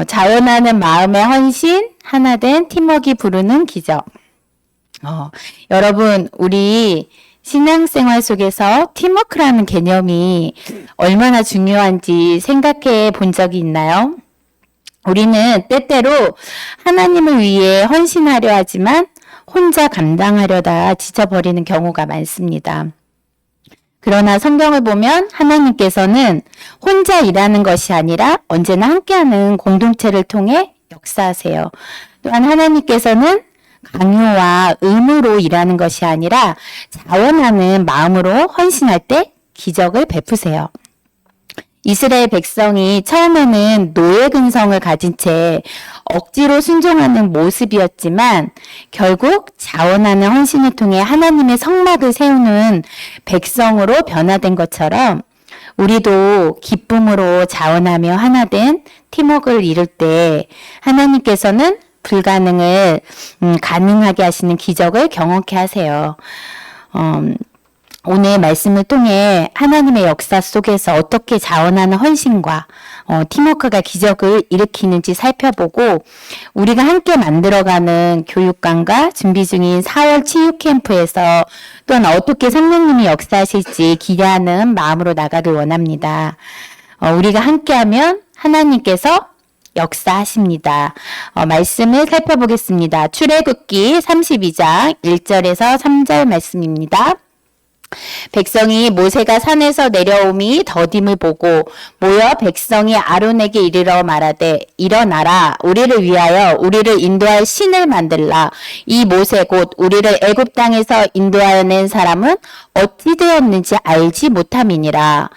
자원하는 마음의 헌신, 하나된 팀워크가 부르는 기적. 여러분, 우리 신앙생활 속에서 팀워크라는 개념이 얼마나 중요한지 생각해 본 적이 있나요? 우리는 때때로 하나님을 위해 헌신하려 하지만 혼자 감당하려다 지쳐버리는 경우가 많습니다. 그러나 성경을 보면 하나님께서는 혼자 일하는 것이 아니라 언제나 함께하는 공동체를 통해 역사하세요. 또한 하나님께서는 강요와 의무로 일하는 것이 아니라 자원하는 마음으로 헌신할 때 기적을 베푸세요. 이스라엘 백성이 처음에는 노예 근성을 가진 채 억지로 순종하는 모습이었지만 결국 자원하는 헌신을 통해 하나님의 성막을 세우는 백성으로 변화된 것처럼 우리도 기쁨으로 자원하며 하나된 팀워크를 이룰 때 하나님께서는 불가능을 가능하게 하시는 기적을 경험케 하세요. 오늘 말씀을 통해 하나님의 역사 속에서 어떻게 자원하는 헌신과 팀워크가 기적을 일으키는지 살펴보고 우리가 함께 만들어가는 교육관과 준비 중인 4월 치유 캠프에서 또한 어떻게 성령님이 역사하실지 기대하는 마음으로 나가길 원합니다. 우리가 함께하면 하나님께서 역사하십니다. 말씀을 살펴보겠습니다. 출애굽기 32장 1절에서 3절 말씀입니다. 백성이 모세가 산에서 내려오미 더딤을 보고 모여 백성이 아론에게 이르러 말하되 일어나라 우리를 위하여 우리를 인도할 신을 만들라 이 모세 곧 우리를 애굽 땅에서 인도하여 낸 사람은 어찌 되었는지 알지 못함이니라.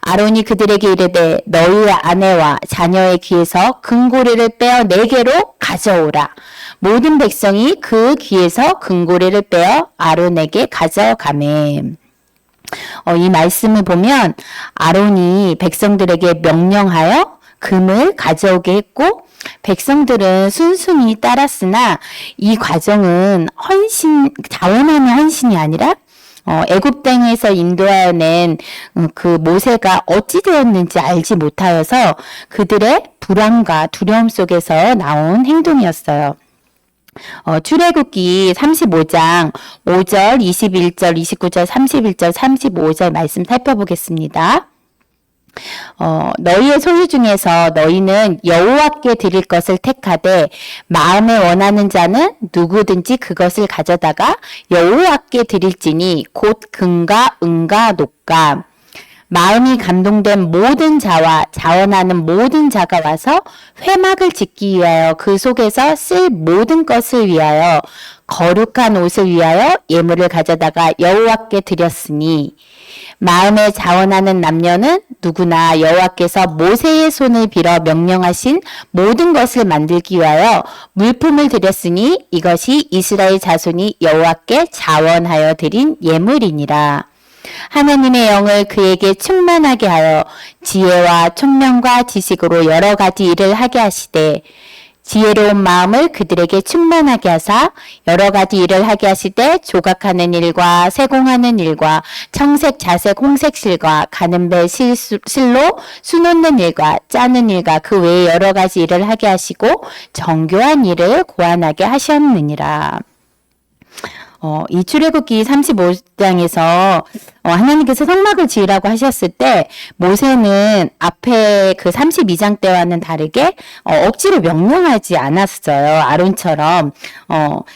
아론이 그들에게 이르되 너희의 아내와 자녀의 귀에서 금고리를 빼어 내게로 가져오라. 모든 백성이 그 귀에서 금고리를 빼어 아론에게 가져가매. 이 말씀을 보면 아론이 백성들에게 명령하여 금을 가져오게 했고 백성들은 순순히 따랐으나 이 과정은 자원하는 헌신이 아니라 애굽 땅에서 인도하여 낸 그 모세가 어찌 되었는지 알지 못하여서 그들의 불안과 두려움 속에서 나온 행동이었어요. 출애굽기 35장 5절, 21절, 29절, 31절, 35절 말씀 살펴보겠습니다. 너희의 소유 중에서 너희는 여호와께 드릴 것을 택하되 마음에 원하는 자는 누구든지 그것을 가져다가 여호와께 드릴지니 곧 금과 은과 녹과 마음이 감동된 모든 자와 자원하는 모든 자가 와서 회막을 짓기 위하여 그 속에서 쓸 모든 것을 위하여 거룩한 옷을 위하여 예물을 가져다가 여호와께 드렸으니 마음에 자원하는 남녀는 누구나 여호와께서 모세의 손을 빌어 명령하신 모든 것을 만들기 위하여 물품을 드렸으니 이것이 이스라엘 자손이 여호와께 자원하여 드린 예물이니라. 하나님의 영을 그에게 충만하게 하여 지혜와 총명과 지식으로 여러 가지 일을 하게 하시되 지혜로운 마음을 그들에게 충만하게 하사 여러 가지 일을 하게 하시되 조각하는 일과 세공하는 일과 청색 자색 홍색 실과 가는 배 실로 수놓는 일과 짜는 일과 그 외에 여러 가지 일을 하게 하시고 정교한 일을 고안하게 하셨느니라. 이 출애굽기 35장에서 하나님께서 성막을 지으라고 하셨을 때 모세는 앞에 그 32장 때와는 다르게 억지로 명령하지 않았어요. 아론처럼.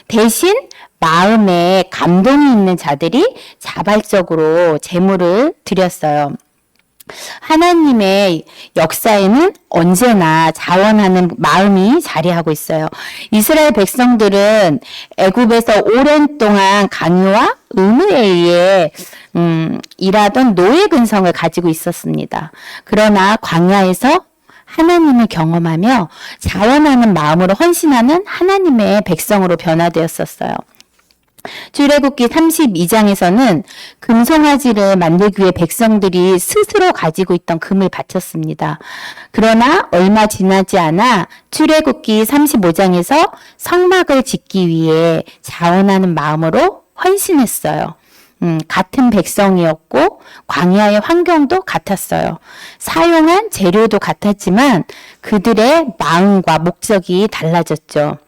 대신 마음에 감동이 있는 자들이 자발적으로 제물을 드렸어요. 하나님의 역사에는 언제나 자원하는 마음이 자리하고 있어요. 이스라엘 백성들은 애굽에서 오랜 동안 강요와 의무에 의해 일하던 노예 근성을 가지고 있었습니다. 그러나 광야에서 하나님을 경험하며 자원하는 마음으로 헌신하는 하나님의 백성으로 변화되었었어요. 출애굽기 32장에서는 금송아지를 만들기 위해 백성들이 스스로 가지고 있던 금을 바쳤습니다. 그러나 얼마 지나지 않아 출애굽기 35장에서 성막을 짓기 위해 자원하는 마음으로 헌신했어요. 같은 백성이었고 광야의 환경도 같았어요. 사용한 재료도 같았지만 그들의 마음과 목적이 달라졌죠.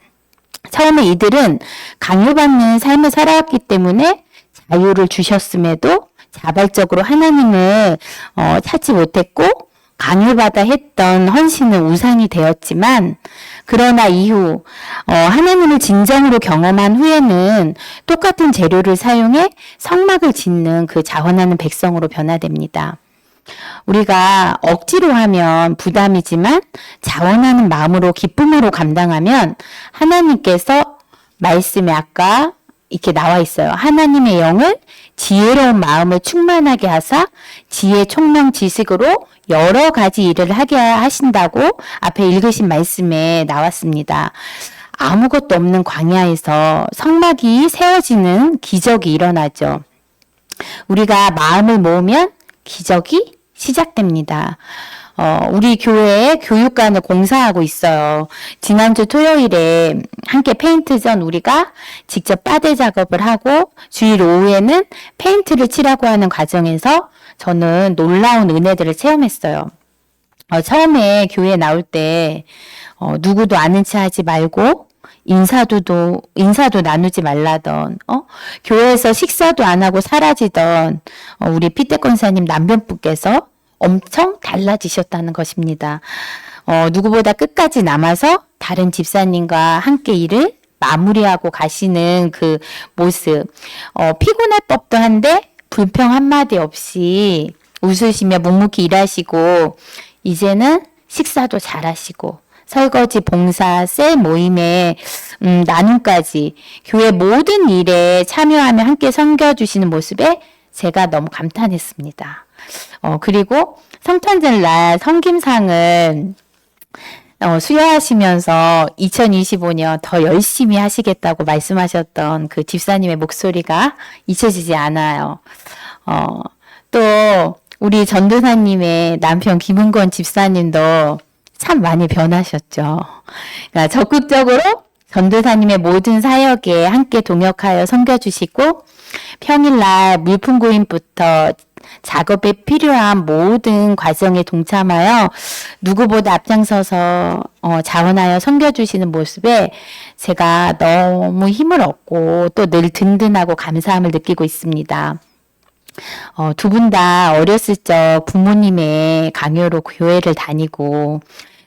처음에 이들은 강요받는 삶을 살아왔기 때문에 자유를 주셨음에도 자발적으로 하나님을 찾지 못했고 강요받아 했던 헌신은 우상이 되었지만 그러나 이후 하나님을 진정으로 경험한 후에는 똑같은 재료를 사용해 성막을 짓는 그 자원하는 백성으로 변화됩니다. 우리가 억지로 하면 부담이지만 자원하는 마음으로 기쁨으로 감당하면 하나님께서 말씀에 아까 이렇게 나와 있어요. 하나님의 영을 지혜로운 마음을 충만하게 하사 지혜 총명 지식으로 여러 가지 일을 하게 하신다고 앞에 읽으신 말씀에 나왔습니다. 아무것도 없는 광야에서 성막이 세워지는 기적이 일어나죠. 우리가 마음을 모으면 기적이 시작됩니다. 우리 교회에 교육관을 공사하고 있어요. 지난주 토요일에 함께 페인트전 우리가 직접 빠데 작업을 하고 주일 오후에는 페인트를 칠하고 하는 과정에서 저는 놀라운 은혜들을 체험했어요. 처음에 교회에 나올 때 누구도 아는 체 하지 말고 인사도 나누지 말라던, 교회에서 식사도 안 하고 사라지던 우리 피떼 권사님 남편분께서 엄청 달라지셨다는 것입니다. 누구보다 끝까지 남아서 다른 집사님과 함께 일을 마무리하고 가시는 그 모습. 피곤할 법도 한데 불평 한마디 없이 웃으시며 묵묵히 일하시고 이제는 식사도 잘하시고 설거지, 봉사, 셀 모임에 나눔까지 교회 모든 일에 참여하며 함께 섬겨주시는 모습에 제가 너무 감탄했습니다. 그리고 성탄절날 섬김상을 수여하시면서 2025년 더 열심히 하시겠다고 말씀하셨던 그 집사님의 목소리가 잊혀지지 않아요. 또 우리 전도사님의 남편 김은권 집사님도 참 많이 변하셨죠. 그러니까 적극적으로 전도사님의 모든 사역에 함께 동역하여 섬겨주시고 평일날 물품 구입부터 작업에 필요한 모든 과정에 동참하여 누구보다 앞장서서 자원하여 섬겨주시는 모습에 제가 너무 힘을 얻고 또 늘 든든하고 감사함을 느끼고 있습니다. 두 분 다 어렸을 적 부모님의 강요로 교회를 다니고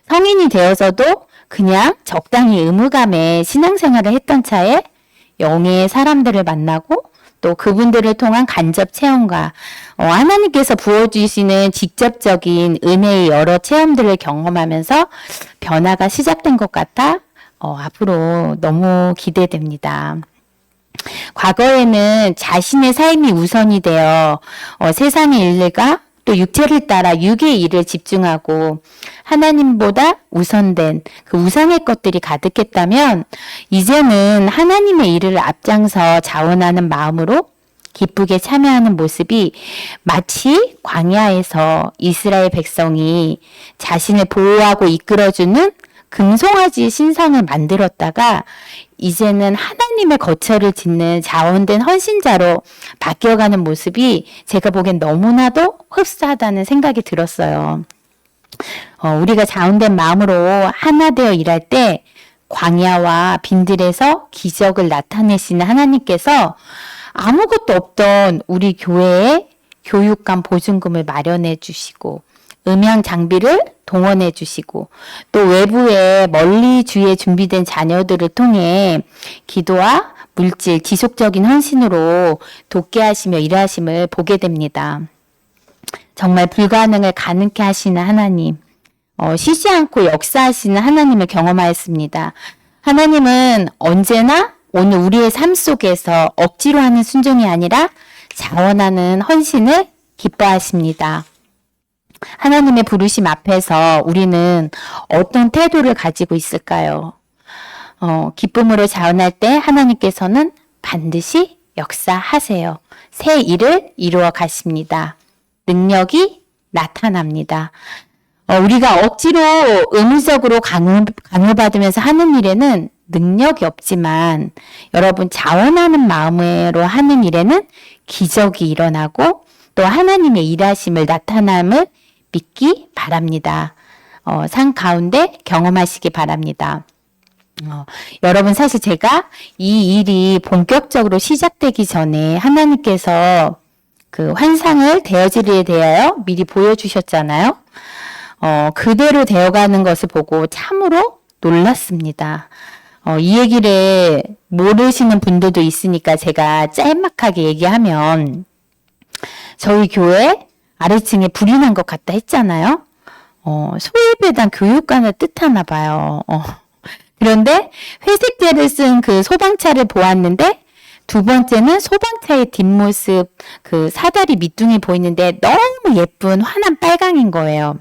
성인이 되어서도 그냥 적당히 의무감에 신앙생활을 했던 차에 영의 사람들을 만나고 또 그분들을 통한 간접 체험과 하나님께서 부어주시는 직접적인 은혜의 여러 체험들을 경험하면서 변화가 시작된 것 같아 앞으로 너무 기대됩니다. 과거에는 자신의 삶이 우선이 되어 세상의 일과 또 육체를 따라 육의 일을 집중하고 하나님보다 우선된 그 우상의 것들이 가득했다면 이제는 하나님의 일을 앞장서 자원하는 마음으로 기쁘게 참여하는 모습이 마치 광야에서 이스라엘 백성이 자신을 보호하고 이끌어주는 금송아지 신상을 만들었다가 이제는 하나님의 거처를 짓는 자원된 헌신자로 바뀌어가는 모습이 제가 보기엔 너무나도 흡사하다는 생각이 들었어요. 우리가 자원된 마음으로 하나 되어 일할 때 광야와 빈들에서 기적을 나타내시는 하나님께서 아무것도 없던 우리 교회에 교육감 보증금을 마련해 주시고 음향 장비를 동원해 주시고 또 외부에 멀리 주위에 준비된 자녀들을 통해 기도와 물질, 지속적인 헌신으로 돕게 하시며 일하심을 보게 됩니다. 정말 불가능을 가능케 하시는 하나님, 쉬지 않고 역사하시는 하나님을 경험하였습니다. 하나님은 언제나 오늘 우리의 삶 속에서 억지로 하는 순종이 아니라 자원하는 헌신을 기뻐하십니다. 하나님의 부르심 앞에서 우리는 어떤 태도를 가지고 있을까요? 기쁨으로 자원할 때 하나님께서는 반드시 역사하세요. 새 일을 이루어 가십니다. 능력이 나타납니다. 우리가 억지로 의무적으로 강요받으면서 하는 일에는 능력이 없지만 여러분 자원하는 마음으로 하는 일에는 기적이 일어나고 또 하나님의 일하심을 나타남을 믿기 바랍니다. 산 가운데 경험하시기 바랍니다. 여러분 사실 제가 이 일이 본격적으로 시작되기 전에 하나님께서 그 환상을 되어지리에 대하여 미리 보여주셨잖아요. 그대로 되어가는 것을 보고 참으로 놀랐습니다. 이 얘기를 모르시는 분들도 있으니까 제가 짤막하게 얘기하면 저희 교회 아래층에 불이 난 것 같다 했잖아요. 소예배당 교육관을 뜻하나 봐요. 그런데 회색제를 쓴 그 소방차를 보았는데 두 번째는 소방차의 뒷모습 그 사다리 밑둥이 보이는데 너무 예쁜 환한 빨강인 거예요.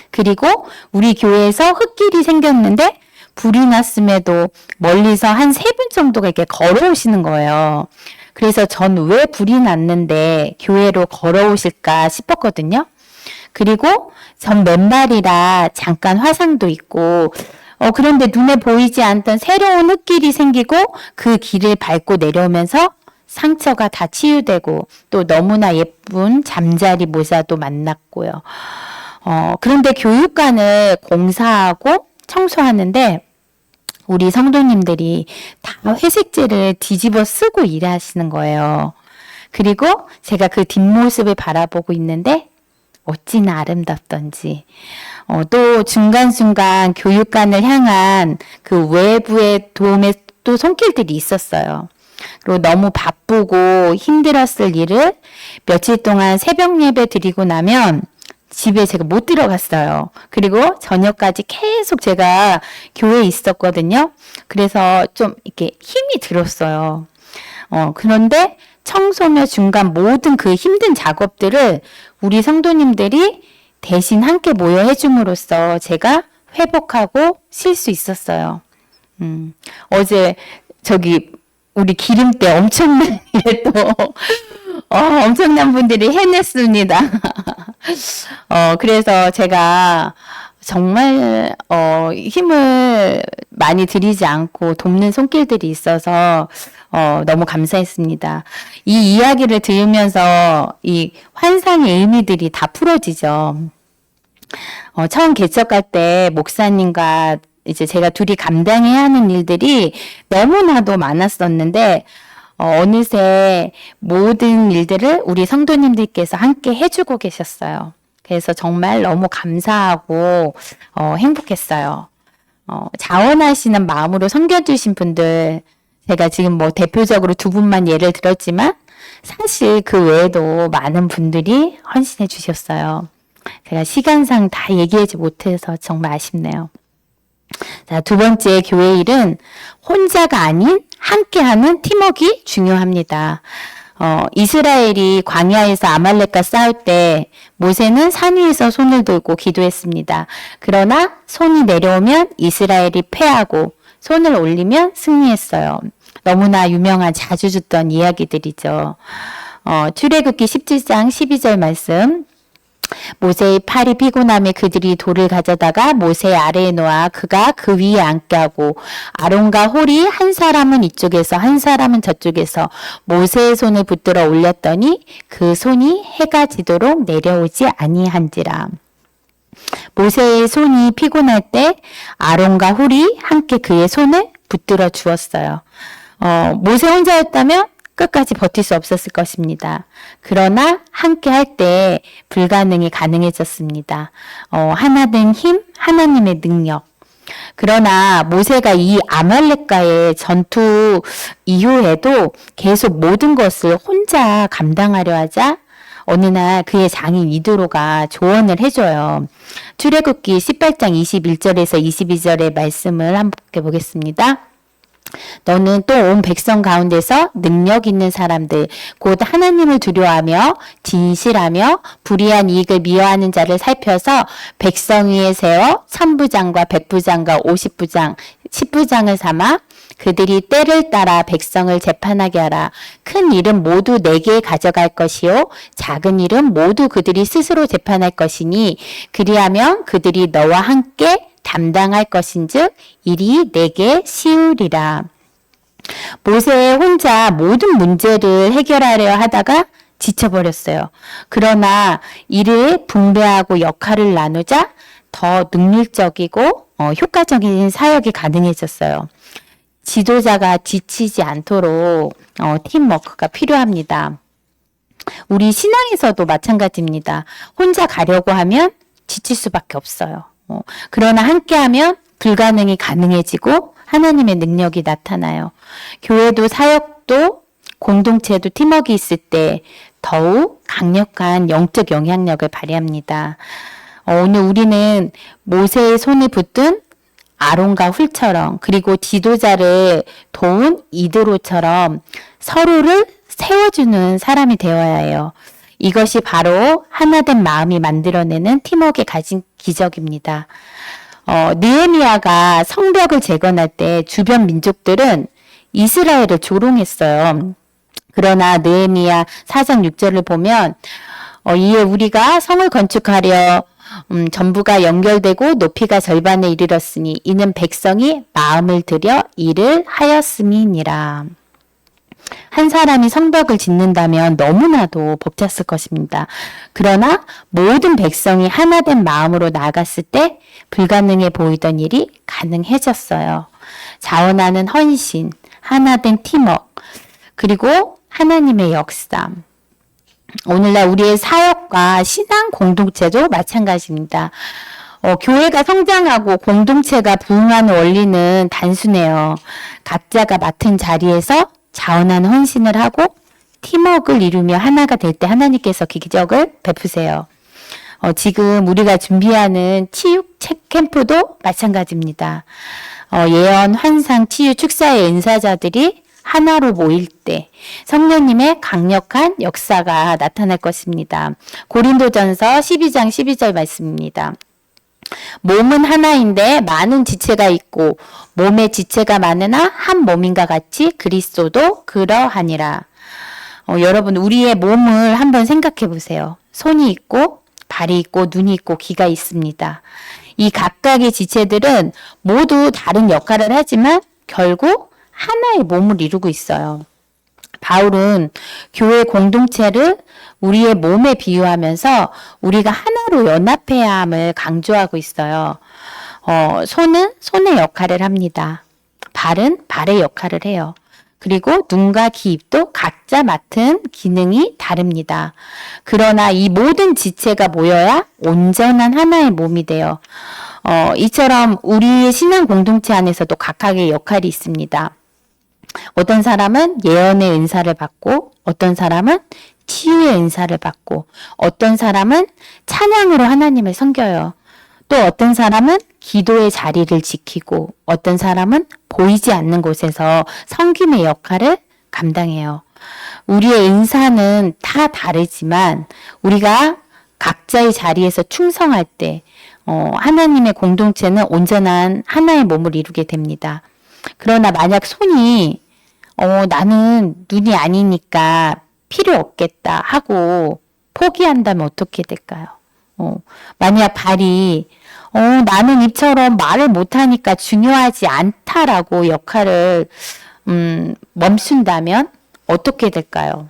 그리고 우리 교회에서 흙길이 생겼는데 불이 났음에도 멀리서 한 3분 정도가 이렇게 걸어오시는 거예요. 그래서 전 왜 불이 났는데 교회로 걸어오실까 싶었거든요. 그리고 전 맨발이라 잠깐 화상도 있고 그런데 눈에 보이지 않던 새로운 흙길이 생기고 그 길을 밟고 내려오면서 상처가 다 치유되고 또 너무나 예쁜 잠자리 모자도 만났고요. 그런데 교육관을 공사하고 청소하는데 우리 성도님들이 다 회색제를 뒤집어 쓰고 일하시는 거예요. 그리고 제가 그 뒷모습을 바라보고 있는데 어찌나 아름답던지 또 중간중간 교육관을 향한 그 외부의 도움의 또 손길들이 있었어요. 그리고 너무 바쁘고 힘들었을 일을 며칠 동안 새벽 예배 드리고 나면 집에 제가 못 들어갔어요. 그리고 저녁까지 계속 제가 교회에 있었거든요. 그래서 좀 이렇게 힘이 들었어요. 그런데 청소며 중간 모든 그 힘든 작업들을 우리 성도님들이 대신 함께 모여 해줌으로써 제가 회복하고 쉴 수 있었어요. 어제 저기 우리 기름때 엄청난 일을 또 엄청난 분들이 해냈습니다. 그래서 제가 정말 힘을 많이 들이지 않고 돕는 손길들이 있어서 너무 감사했습니다. 이 이야기를 들으면서 이 환상의 의미들이 다 풀어지죠. 처음 개척할 때 목사님과 이제 제가 둘이 감당해야 하는 일들이 너무나도 많았었는데 어느새 모든 일들을 우리 성도님들께서 함께 해주고 계셨어요. 그래서 정말 너무 감사하고 행복했어요. 자원하시는 마음으로 섬겨주신 분들 제가 지금 뭐 대표적으로 2분만 예를 들었지만 사실 그 외에도 많은 분들이 헌신해 주셨어요. 제가 시간상 다 얘기하지 못해서 정말 아쉽네요. 자, 두 번째 교회 일은 혼자가 아닌 함께하는 팀워크가 중요합니다. 이스라엘이 광야에서 아말렉과 싸울 때 모세는 산 위에서 손을 들고 기도했습니다. 그러나 손이 내려오면 이스라엘이 패하고 손을 올리면 승리했어요. 너무나 유명한 자주 듣던 이야기들이죠. 출애굽기 17장 12절 말씀. 모세의 팔이 피곤함에 그들이 돌을 가져다가 모세 아래에 놓아 그가 그 위에 앉게 하고 아론과 홀이 한 사람은 이쪽에서 한 사람은 저쪽에서 모세의 손을 붙들어 올렸더니 그 손이 해가 지도록 내려오지 아니한지라. 모세의 손이 피곤할 때 아론과 홀이 함께 그의 손을 붙들어 주었어요. 모세 혼자였다면 끝까지 버틸 수 없었을 것입니다. 그러나 함께 할 때 불가능이 가능해졌습니다. 하나된 힘, 하나님의 능력. 그러나 모세가 이 아말렉과의 전투 이후에도 계속 모든 것을 혼자 감당하려 하자 어느 날 그의 장인 이드로가 조언을 해줘요. 출애굽기 18장 21절에서 22절의 말씀을 함께 보겠습니다. 너는 또 온 백성 가운데서 능력 있는 사람들 곧 하나님을 두려워하며 진실하며 불의한 이익을 미워하는 자를 살펴서 백성 위에 세워 천부장과 백부장과 50부장 10부장을 삼아 그들이 때를 따라 백성을 재판하게 하라. 큰 일은 모두 내게 가져갈 것이요 작은 일은 모두 그들이 스스로 재판할 것이니 그리하면 그들이 너와 함께 담당할 것인즉 일이 내게 쉬우리라. 모세 혼자 모든 문제를 해결하려 하다가 지쳐버렸어요. 그러나 이를 분배하고 역할을 나누자 더 능률적이고 효과적인 사역이 가능해졌어요. 지도자가 지치지 않도록 팀워크가 필요합니다. 우리 신앙에서도 마찬가지입니다. 혼자 가려고 하면 지칠 수밖에 없어요. 그러나 함께하면 불가능이 가능해지고 하나님의 능력이 나타나요. 교회도 사역도 공동체도 팀워크가 있을 때 더욱 강력한 영적 영향력을 발휘합니다. 오늘 우리는 모세의 손에 붙든 아론과 훌처럼 그리고 지도자를 도운 이드로처럼 서로를 세워주는 사람이 되어야 해요. 이것이 바로 하나된 마음이 만들어내는 팀워크의 가진 기적입니다. 느헤미야가 성벽을 재건할 때 주변 민족들은 이스라엘을 조롱했어요. 그러나 느헤미야 4장 6절을 보면 이에 우리가 성을 건축하려 전부가 연결되고 높이가 절반에 이르렀으니 이는 백성이 마음을 들여 일을 하였음이니라. 한 사람이 성벽을 짓는다면 너무나도 벅찼을 것입니다. 그러나 모든 백성이 하나된 마음으로 나아갔을 때 불가능해 보이던 일이 가능해졌어요. 자원하는 헌신, 하나된 팀워크, 그리고 하나님의 역사. 오늘날 우리의 사역과 신앙 공동체도 마찬가지입니다. 교회가 성장하고 공동체가 부흥하는 원리는 단순해요. 각자가 맡은 자리에서 자원하는 헌신을 하고 팀워크를 이루며 하나가 될 때 하나님께서 기적을 베푸세요. 지금 우리가 준비하는 치유 캠프도 마찬가지입니다. 예언, 환상, 치유, 축사의 은사자들이 하나로 모일 때 성령님의 강력한 역사가 나타날 것입니다. 고린도전서 12장 12절 말씀입니다. 몸은 하나인데 많은 지체가 있고 몸의 지체가 많으나 한 몸인가 같이 그리스도도 그러하니라. 여러분 우리의 몸을 한번 생각해 보세요. 손이 있고 발이 있고 눈이 있고 귀가 있습니다. 이 각각의 지체들은 모두 다른 역할을 하지만 결국 하나의 몸을 이루고 있어요. 바울은 교회 공동체를 우리의 몸에 비유하면서 우리가 하나로 연합해야 함을 강조하고 있어요. 손은 손의 역할을 합니다. 발은 발의 역할을 해요. 그리고 눈과 귀, 입도 각자 맡은 기능이 다릅니다. 그러나 이 모든 지체가 모여야 온전한 하나의 몸이 돼요. 이처럼 우리의 신앙 공동체 안에서도 각각의 역할이 있습니다. 어떤 사람은 예언의 은사를 받고 어떤 사람은 치유의 은사를 받고 어떤 사람은 찬양으로 하나님을 섬겨요. 또 어떤 사람은 기도의 자리를 지키고 어떤 사람은 보이지 않는 곳에서 섬김의 역할을 감당해요. 우리의 은사는 다 다르지만 우리가 각자의 자리에서 충성할 때 하나님의 공동체는 온전한 하나의 몸을 이루게 됩니다. 그러나 만약 손이 나는 눈이 아니니까 필요 없겠다 하고 포기한다면 어떻게 될까요? 만약 발이 나는 입처럼 말을 못하니까 중요하지 않다라고 역할을 멈춘다면 어떻게 될까요?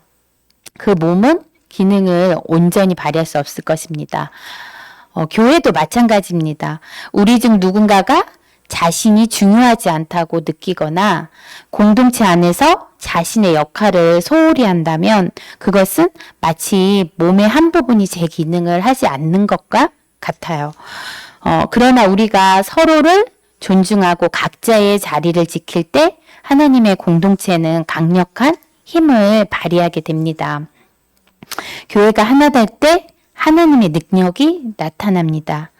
그 몸은 기능을 온전히 발휘할 수 없을 것입니다. 교회도 마찬가지입니다. 우리 중 누군가가 자신이 중요하지 않다고 느끼거나 공동체 안에서 자신의 역할을 소홀히 한다면 그것은 마치 몸의 한 부분이 제 기능을 하지 않는 것과 같아요. 그러나 우리가 서로를 존중하고 각자의 자리를 지킬 때 하나님의 공동체는 강력한 힘을 발휘하게 됩니다. 교회가 하나 될 때 하나님의 능력이 나타납니다.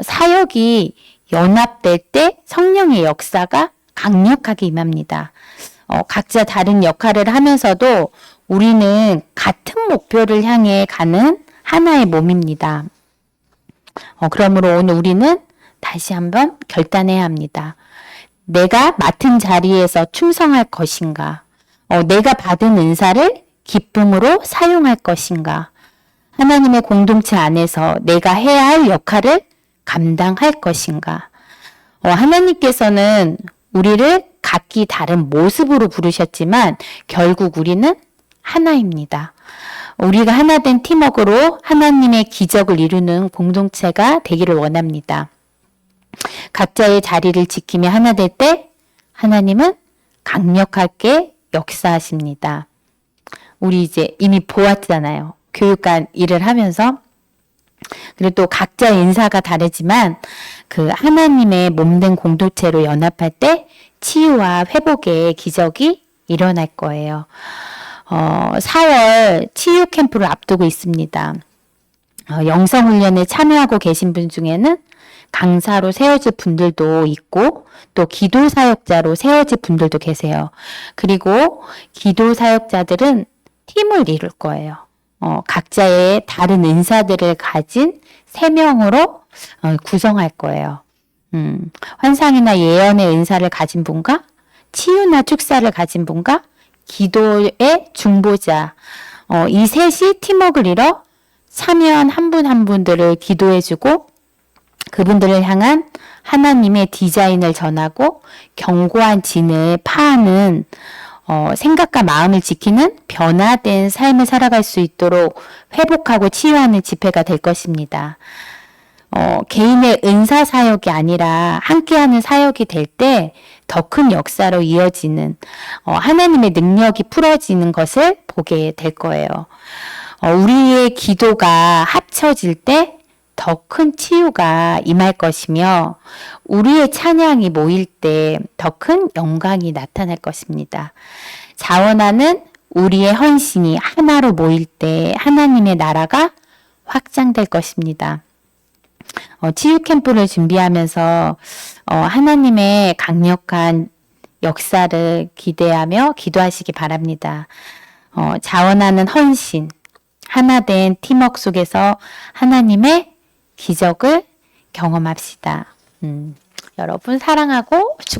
사역이 연합될 때 성령의 역사가 강력하게 임합니다. 각자 다른 역할을 하면서도 우리는 같은 목표를 향해 가는 하나의 몸입니다. 그러므로 오늘 우리는 다시 한번 결단해야 합니다. 내가 맡은 자리에서 충성할 것인가? 내가 받은 은사를 기쁨으로 사용할 것인가? 하나님의 공동체 안에서 내가 해야 할 역할을 감당할 것인가? 하나님께서는 우리를 각기 다른 모습으로 부르셨지만 결국 우리는 하나입니다. 우리가 하나된 팀워크로 하나님의 기적을 이루는 공동체가 되기를 원합니다. 각자의 자리를 지키며 하나 될 때 하나님은 강력하게 역사하십니다. 우리 이제 이미 보았잖아요. 교육관 일을 하면서. 그리고 또 각자의 인사가 다르지만 그 하나님의 몸된 공동체로 연합할 때 치유와 회복의 기적이 일어날 거예요. 4월 치유 캠프를 앞두고 있습니다. 영성훈련에 참여하고 계신 분 중에는 강사로 세워질 분들도 있고 또 기도 사역자로 세워질 분들도 계세요. 그리고 기도 사역자들은 팀을 이룰 거예요. 각자의 다른 은사들을 가진 3명으로 구성할 거예요. 환상이나 예언의 은사를 가진 분과 치유나 축사를 가진 분과 기도의 중보자, 이 셋이 팀워크를 이뤄 참여한 한 분 한 분들을 기도해주고 그분들을 향한 하나님의 디자인을 전하고 견고한 진을 파하는 생각과 마음을 지키는 변화된 삶을 살아갈 수 있도록 회복하고 치유하는 집회가 될 것입니다. 개인의 은사 사역이 아니라 함께하는 사역이 될 때 더 큰 역사로 이어지는 하나님의 능력이 풀어지는 것을 보게 될 거예요. 우리의 기도가 합쳐질 때 더 큰 치유가 임할 것이며 우리의 찬양이 모일 때 더 큰 영광이 나타날 것입니다. 자원하는 우리의 헌신이 하나로 모일 때 하나님의 나라가 확장될 것입니다. 치유 캠프를 준비하면서 하나님의 강력한 역사를 기대하며 기도하시기 바랍니다. 자원하는 헌신, 하나된 팀워크 속에서 하나님의 기적을 경험합시다. 여러분 사랑하고